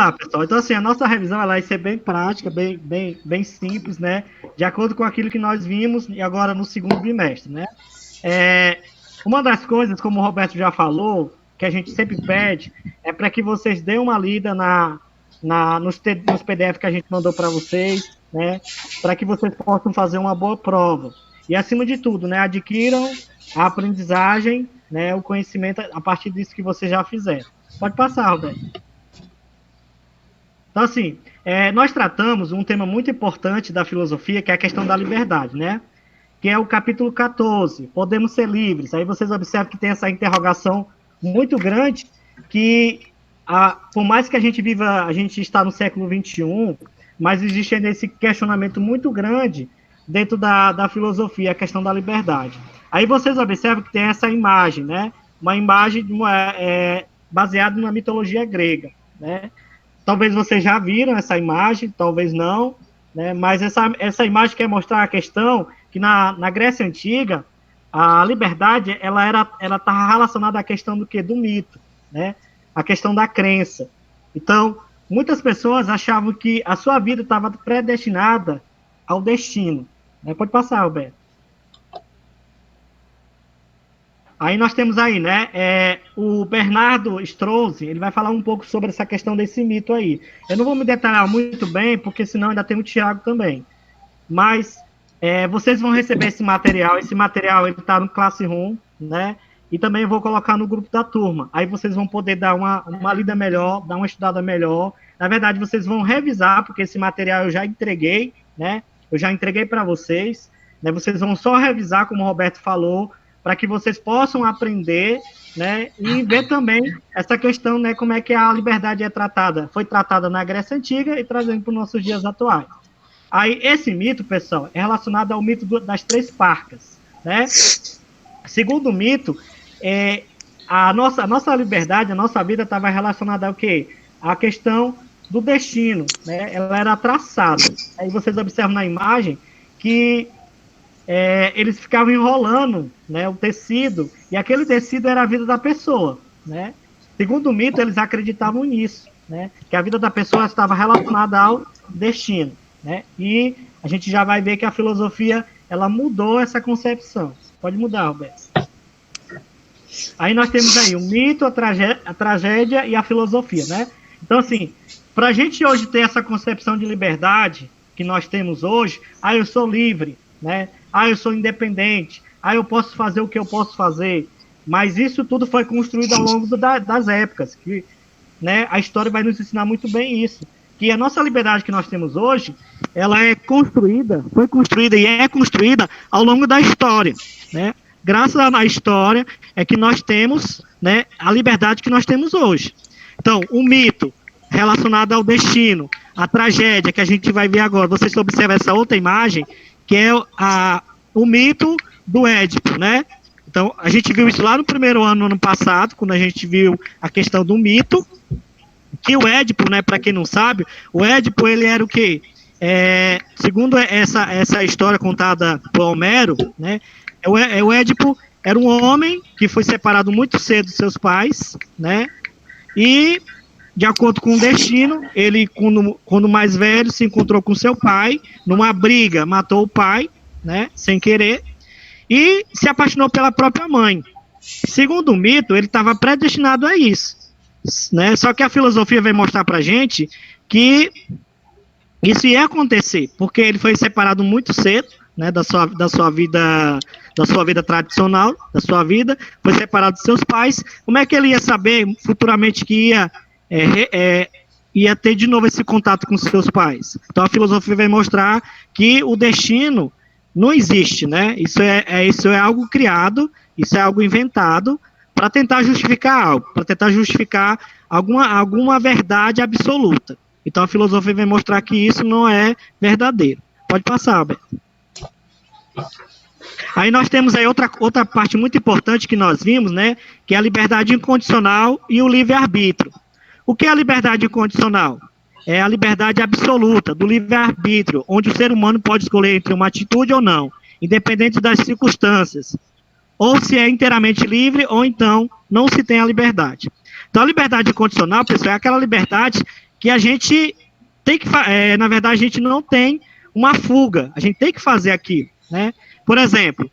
lá, pessoal. Então, assim, a nossa revisão ela vai ser bem prática, bem simples, né? De acordo com aquilo que nós vimos e agora no segundo bimestre, né? Uma das coisas, como o Roberto já falou, que a gente sempre pede, é para que vocês dêem uma lida nos PDF que a gente mandou para vocês, né? Para que vocês possam fazer uma boa prova. E, acima de tudo, né? Adquiram a aprendizagem, né? O conhecimento a partir disso que vocês já fizeram. Pode passar, Roberto. Então, assim, nós tratamos um tema muito importante da filosofia, que é a questão da liberdade, né? Que é o capítulo 14, podemos ser livres. Aí vocês observam que tem essa interrogação muito grande, que por mais que a gente está no século XXI, mas existe ainda esse questionamento muito grande dentro da filosofia, a questão da liberdade. Aí vocês observam que tem essa imagem, né? Uma imagem baseada na mitologia grega, né? Talvez vocês já viram essa imagem, talvez não, né? Mas essa imagem quer mostrar a questão que na Grécia Antiga, a liberdade, ela estava relacionada à questão do quê? Do mito, né? A questão da crença. Então, muitas pessoas achavam que a sua vida estava predestinada ao destino. Né? Pode passar, Alberto. Aí nós temos aí, né, o Bernardo Strauss, ele vai falar um pouco sobre essa questão desse mito aí. Eu não vou me detalhar muito bem, porque senão ainda tem o Tiago também. Mas vocês vão receber esse material ele está no Classroom, né, e também vou colocar no grupo da turma. Aí vocês vão poder dar uma lida melhor, dar uma estudada melhor. Na verdade, vocês vão revisar, porque esse material eu já entreguei, né, eu já entreguei para vocês, né, vocês vão só revisar, como o Roberto falou, para que vocês possam aprender, né, e ver também essa questão, né, como é que a liberdade foi tratada na Grécia Antiga e trazendo para os nossos dias atuais. Aí, esse mito, pessoal, é relacionado ao mito das três parcas, né? Segundo o mito, a nossa liberdade, a nossa vida estava relacionada ao quê? A questão do destino, né? Ela era traçada. Aí vocês observam na imagem que eles ficavam enrolando, né, o tecido, e aquele tecido era a vida da pessoa, né? Segundo o mito, eles acreditavam nisso, né, que a vida da pessoa estava relacionada ao destino, né? E a gente já vai ver que a filosofia, ela mudou essa concepção. Pode mudar, Roberto. Aí nós temos aí o mito, a tragédia e a filosofia, né? Então, assim, para a gente hoje ter essa concepção de liberdade que nós temos hoje, eu sou livre, né? Eu sou independente, eu posso fazer o que eu posso fazer, mas isso tudo foi construído ao longo das épocas, que, né, a história vai nos ensinar muito bem isso, que a nossa liberdade que nós temos hoje, ela foi construída e é construída ao longo da história, né? Graças à história é que nós temos, né, a liberdade que nós temos hoje. Então, o mito relacionado ao destino, a tragédia que a gente vai ver agora, vocês observam essa outra imagem, que é o mito do Édipo, né? Então, a gente viu isso lá no primeiro ano passado, quando a gente viu a questão do mito, que o Édipo, né, para quem não sabe, o Édipo, ele era o quê? Segundo essa história contada por Homero, né, o Édipo era um homem que foi separado muito cedo dos seus pais, né, e, de acordo com o destino, ele, quando mais velho, se encontrou com seu pai, numa briga, matou o pai, né, sem querer, e se apaixonou pela própria mãe. Segundo o mito, ele estava predestinado a isso, né? Só que a filosofia vai mostrar para a gente que isso ia acontecer, porque ele foi separado muito cedo, né, da sua vida tradicional, da sua vida, foi separado dos seus pais. Como é que ele ia saber futuramente que ia ter de novo esse contato com seus pais? Então a filosofia vai mostrar que o destino não existe, né? Isso é algo criado, isso é algo inventado para tentar justificar algo, para tentar justificar alguma verdade absoluta. Então a filosofia vai mostrar que isso não é verdadeiro. Pode passar, Alberto. Aí nós temos aí outra parte muito importante que nós vimos, né? Que é a liberdade incondicional e o livre-arbítrio. O que é a liberdade incondicional? É a liberdade absoluta do livre-arbítrio, onde o ser humano pode escolher entre uma atitude ou não, independente das circunstâncias. Ou se é inteiramente livre, ou então não se tem a liberdade. Então, a liberdade incondicional, pessoal, é aquela liberdade que a gente tem que, na verdade, a gente não tem uma fuga, a gente tem que fazer aquilo, né? Por exemplo,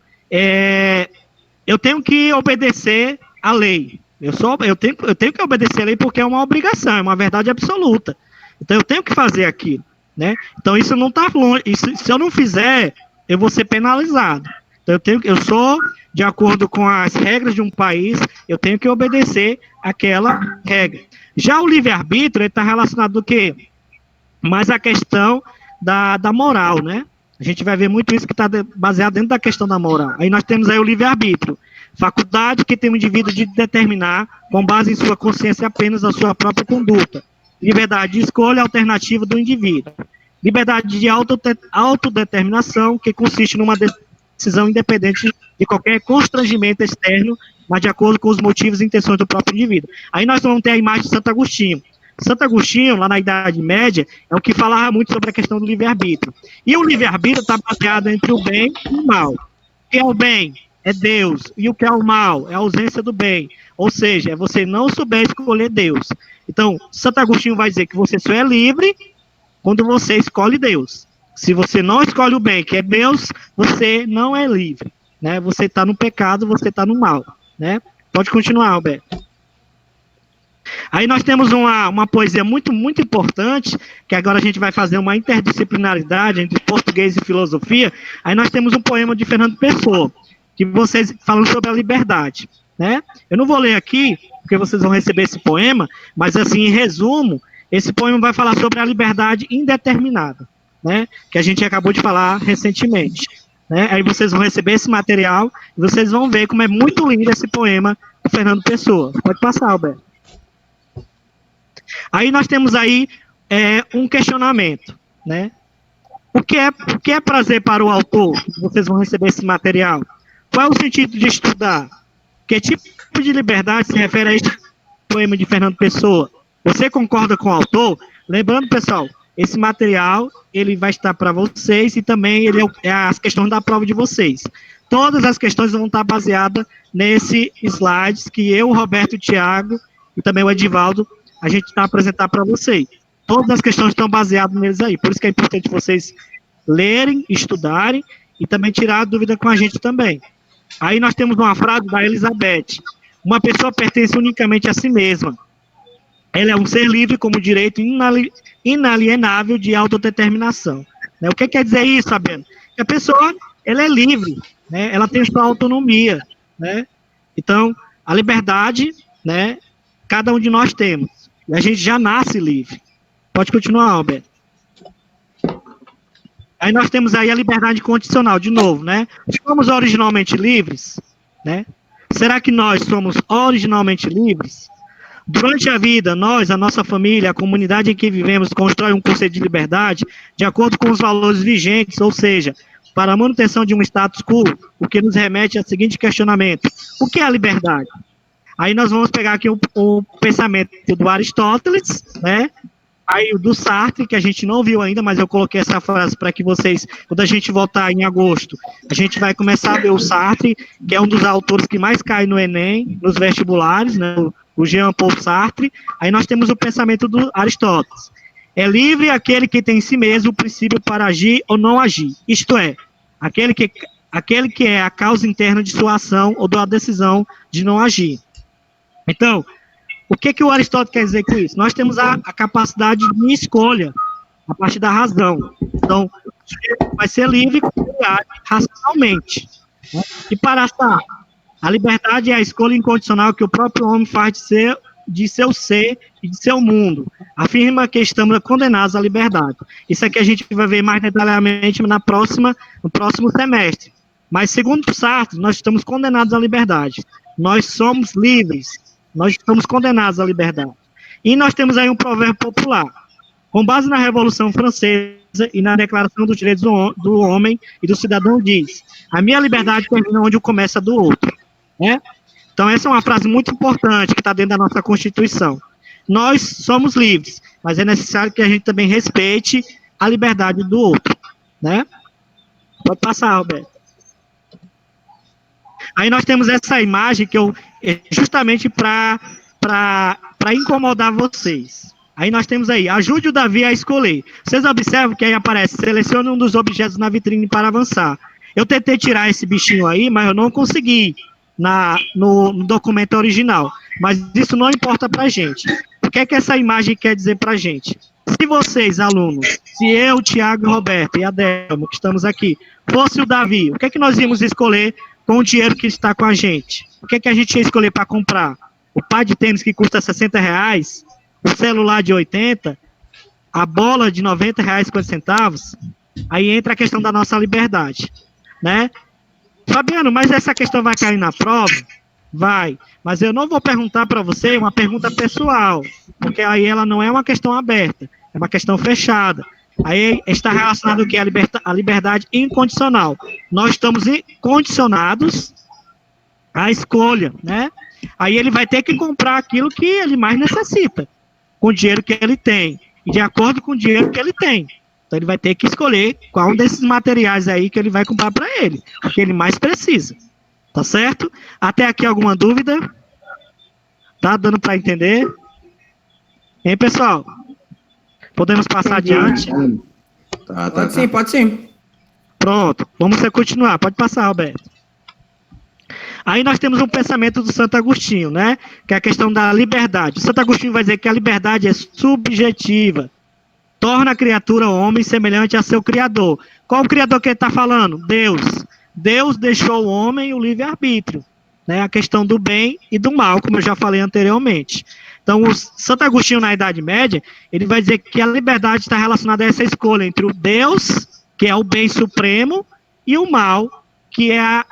eu tenho que obedecer à lei. Eu tenho que obedecer a lei porque é uma obrigação, é uma verdade absoluta. Então eu tenho que fazer aquilo, né? Então isso não está longe. Se eu não fizer, eu vou ser penalizado. Então eu sou de acordo com as regras de um país, eu tenho que obedecer aquela regra. Já o livre-arbítrio está relacionado do quê? Mais a questão da moral, né? A gente vai ver muito isso que está baseado dentro da questão da moral. Aí nós temos aí o livre-arbítrio, faculdade que tem o indivíduo de determinar, com base em sua consciência apenas, a sua própria conduta. Liberdade de escolha alternativa do indivíduo. Liberdade de autodeterminação, que consiste numa decisão independente de qualquer constrangimento externo, mas de acordo com os motivos e intenções do próprio indivíduo. Aí nós vamos ter a imagem de Santo Agostinho. Santo Agostinho, lá na Idade Média, é o que falava muito sobre a questão do livre-arbítrio. E o livre-arbítrio está baseado entre o bem e o mal. O que é o bem? É Deus. E o que é o mal? É a ausência do bem. Ou seja, é você não souber escolher Deus. Então, Santo Agostinho vai dizer que você só é livre quando você escolhe Deus. Se você não escolhe o bem, que é Deus, você não é livre. Né? Você está no pecado, você está no mal. Né? Pode continuar, Alberto. Aí nós temos uma poesia muito, muito importante, que agora a gente vai fazer uma interdisciplinaridade entre português e filosofia. Aí nós temos um poema de Fernando Pessoa, que vocês falam sobre a liberdade. Né? Eu não vou ler aqui, porque vocês vão receber esse poema, mas assim, em resumo, esse poema vai falar sobre a liberdade indeterminada, né? Que a gente acabou de falar recentemente. Né? Aí vocês vão receber esse material e vocês vão ver como é muito lindo esse poema do Fernando Pessoa. Pode passar, Alberto. Aí nós temos aí um questionamento, né? O que é prazer para o autor? Vocês vão receber esse material. Qual é o sentido de estudar? Que tipo de liberdade se refere a este poema de Fernando Pessoa? Você concorda com o autor? Lembrando, pessoal, esse material ele vai estar para vocês e também ele é as questões da prova de vocês. Todas as questões vão estar baseadas nesse slides que eu, o Roberto, o Thiago e também o Edivaldo a gente está apresentar para vocês. Todas as questões estão baseadas neles aí. Por isso que é importante vocês lerem, estudarem e também tirar a dúvida com a gente também. Aí nós temos uma frase da Elizabeth. Uma pessoa pertence unicamente a si mesma. Ela é um ser livre como direito inalienável de autodeterminação. Né? O que quer dizer isso, Fabiano? Que a pessoa ela é livre, né? Ela tem sua autonomia. Né? Então, a liberdade, né, cada um de nós temos. A gente já nasce livre. Pode continuar, Alberto. Aí nós temos aí a liberdade condicional, de novo, né? Somos originalmente livres, né? Será que nós somos originalmente livres? Durante a vida, nós, a nossa família, a comunidade em que vivemos, constrói um conceito de liberdade de acordo com os valores vigentes, ou seja, para a manutenção de um status quo, o que nos remete ao seguinte questionamento: o que é a liberdade? Aí nós vamos pegar aqui o pensamento do Aristóteles, né? Aí o do Sartre, que a gente não viu ainda, mas eu coloquei essa frase para que vocês, quando a gente voltar em agosto, a gente vai começar a ver o Sartre, que é um dos autores que mais cai no Enem, nos vestibulares, né? O Jean-Paul Sartre. Aí nós temos o pensamento do Aristóteles. É livre aquele que tem em si mesmo o princípio para agir ou não agir. Isto é, aquele que é a causa interna de sua ação ou da decisão de não agir. Então, o que o Aristóteles quer dizer com isso? Nós temos a capacidade de escolha, a partir da razão. Então, vai ser livre racionalmente. Né? E para achar, a liberdade é a escolha incondicional que o próprio homem faz de seu ser e de seu mundo. Afirma que estamos condenados à liberdade. Isso aqui a gente vai ver mais detalhadamente no próximo semestre. Mas, segundo Sartre, nós estamos condenados à liberdade. Nós somos livres. Nós estamos condenados à liberdade. E nós temos aí um provérbio popular. Com base na Revolução Francesa e na Declaração dos Direitos do Homem e do Cidadão diz: a minha liberdade termina onde começa a do outro. Né? Então essa é uma frase muito importante que está dentro da nossa Constituição. Nós somos livres, mas é necessário que a gente também respeite a liberdade do outro. Né? Pode passar, Alberto. Aí nós temos essa imagem que justamente para incomodar vocês. Aí nós temos aí, ajude o Davi a escolher. Vocês observam que aí aparece, selecione um dos objetos na vitrine para avançar. Eu tentei tirar esse bichinho aí, mas eu não consegui no documento original. Mas isso não importa para a gente. O que é que essa imagem quer dizer para a gente? Se vocês, alunos, se eu, Tiago, Roberto e Adelmo, que estamos aqui, fosse o Davi, o que é que nós íamos escolher com o dinheiro que está com a gente? O que é que a gente ia escolher para comprar? O par de tênis que custa R$60? O celular de 80, a bola de R$90,50, aí entra a questão da nossa liberdade, né? Fabiano, mas essa questão vai cair na prova? Vai, mas eu não vou perguntar para você uma pergunta pessoal, porque aí ela não é uma questão aberta, é uma questão fechada. Aí está relacionado o que? A liberdade incondicional. Nós estamos condicionados à escolha, né? Aí ele vai ter que comprar aquilo que ele mais necessita, com o dinheiro que ele tem, e de acordo com o dinheiro que ele tem. Então ele vai ter que escolher qual desses materiais aí que ele vai comprar para ele, o que ele mais precisa. Tá certo? Até aqui alguma dúvida? Tá dando para entender? Hein, pessoal? Podemos passar adiante? Pode sim, pode sim. Pronto, vamos continuar. Pode passar, Alberto. Aí nós temos um pensamento do Santo Agostinho, né? Que é a questão da liberdade. O Santo Agostinho vai dizer que a liberdade é subjetiva. Torna a criatura homem semelhante a seu Criador. Qual o Criador que ele está falando? Deus. Deus deixou o homem o livre-arbítrio, né? A questão do bem e do mal, como eu já falei anteriormente. Então, o Santo Agostinho, na Idade Média, ele vai dizer que a liberdade está relacionada a essa escolha entre o Deus, que é o bem supremo, e o mal, que é a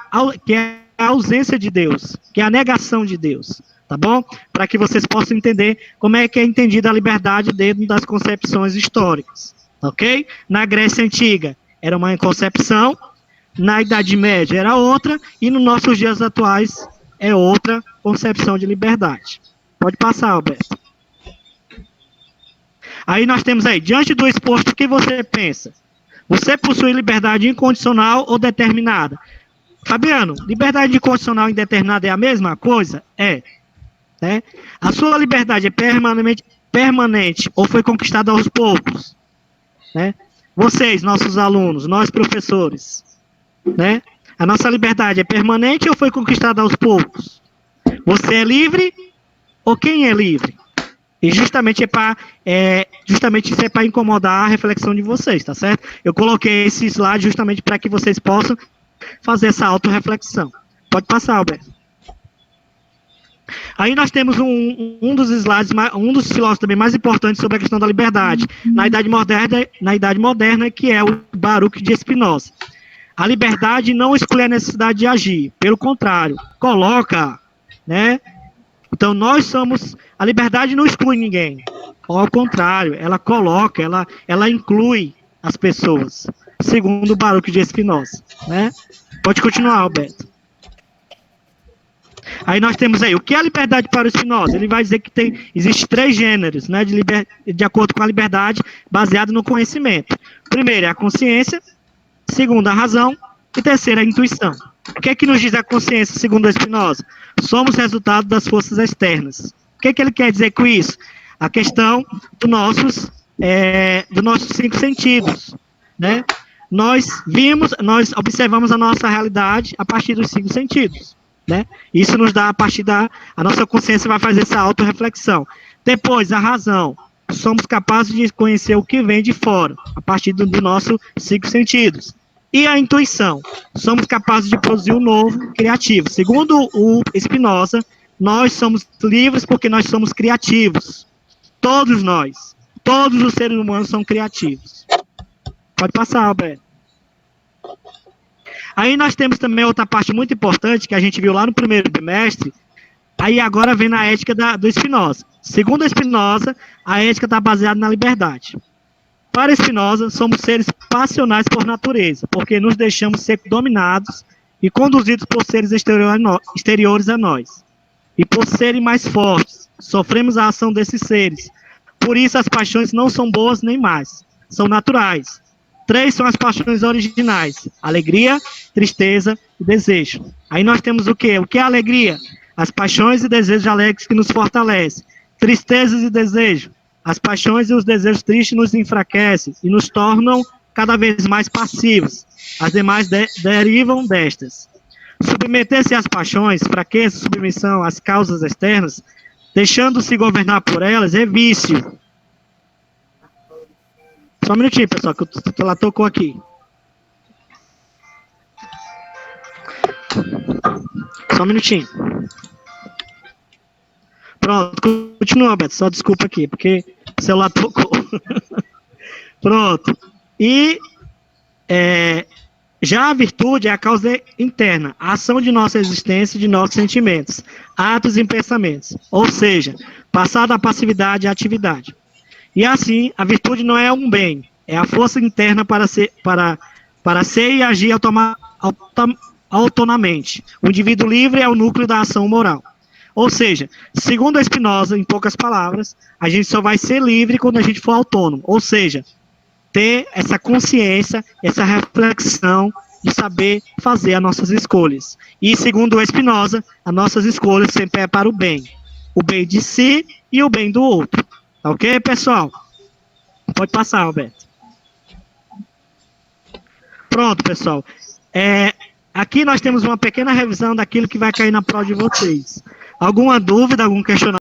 ausência de Deus, que é a negação de Deus, tá bom? Para que vocês possam entender como é que é entendida a liberdade dentro das concepções históricas, ok? Na Grécia Antiga era uma concepção, na Idade Média era outra, e nos nossos dias atuais é outra concepção de liberdade. Pode passar, Alberto. Aí nós temos aí, diante do exposto, o que você pensa? Você possui liberdade incondicional ou determinada? Fabiano, liberdade incondicional e indeterminada é a mesma coisa? É. Né? A sua liberdade é permanente ou foi conquistada aos poucos? Né? Vocês, nossos alunos, nós professores, né? A nossa liberdade é permanente ou foi conquistada aos poucos? Você é livre ou quem é livre? E justamente isso é para incomodar a reflexão de vocês, tá certo? Eu coloquei esse slide justamente para que vocês possam fazer essa autorreflexão. Pode passar, Alberto. Aí nós temos um dos slides, um dos filósofos também mais importantes sobre a questão da liberdade, na Idade Moderna, que é o Baruch de Spinoza. A liberdade não exclui a necessidade de agir, pelo contrário, coloca, né? Então a liberdade não exclui ninguém, ao contrário, ela coloca, ela inclui as pessoas, segundo o Baruch de Spinoza, né? Pode continuar, Alberto. Aí nós temos aí, o que é a liberdade para o Spinoza? Ele vai dizer que existe 3 gêneros, né, de acordo com a liberdade, baseado no conhecimento. Primeiro é a consciência, segundo a razão, e terceiro a intuição. O que é que nos diz a consciência, segundo o Spinoza? Somos resultado das forças externas. O que é que ele quer dizer com isso? A questão dos nossos 5 sentidos, né? Nós observamos a nossa realidade a partir dos 5 sentidos, né? Isso nos dá, a nossa consciência vai fazer essa autorreflexão. Depois, a razão. Somos capazes de conhecer o que vem de fora, a partir dos nossos 5 sentidos. E a intuição. Somos capazes de produzir um novo criativo. Segundo o Spinoza, nós somos livres porque nós somos criativos. Todos nós. Todos os seres humanos são criativos. Pode passar, Alberto. Aí nós temos também outra parte muito importante, que a gente viu lá no primeiro bimestre, aí agora vem na ética do Spinoza. Segundo a Spinoza, a ética está baseada na liberdade. Para Spinoza, somos seres passionais por natureza, porque nos deixamos ser dominados e conduzidos por seres exteriores a nós. E por serem mais fortes, sofremos a ação desses seres. Por isso as paixões não são boas nem más, são naturais. 3 são as paixões originais: alegria, tristeza e desejo. Aí nós temos o quê? O que é alegria? As paixões e desejos alegres que nos fortalecem. Tristezas e desejos, As paixões e os desejos tristes nos enfraquecem e nos tornam cada vez mais passivos. As demais derivam destas. Submeter-se às paixões, fraqueza, submissão às causas externas, deixando-se governar por elas, é vício. Só um minutinho, pessoal, que ela tocou aqui. Só um minutinho. Pronto, continua, Beto. Só desculpa aqui, porque o celular tocou. Pronto. E já a virtude é a causa interna, a ação de nossa existência, de nossos sentimentos, atos e pensamentos. Ou seja, passar da passividade à atividade. E assim, a virtude não é um bem, é a força interna para ser e agir autonomamente. O indivíduo livre é o núcleo da ação moral. Ou seja, segundo a Spinoza, em poucas palavras, a gente só vai ser livre quando a gente for autônomo. Ou seja, ter essa consciência, essa reflexão de saber fazer as nossas escolhas. E segundo o Spinoza, as nossas escolhas sempre é para o bem de si e o bem do outro. Tá ok, pessoal? Pode passar, Alberto. Pronto, pessoal. Aqui nós temos uma pequena revisão daquilo que vai cair na prova de vocês. Alguma dúvida, algum questionamento?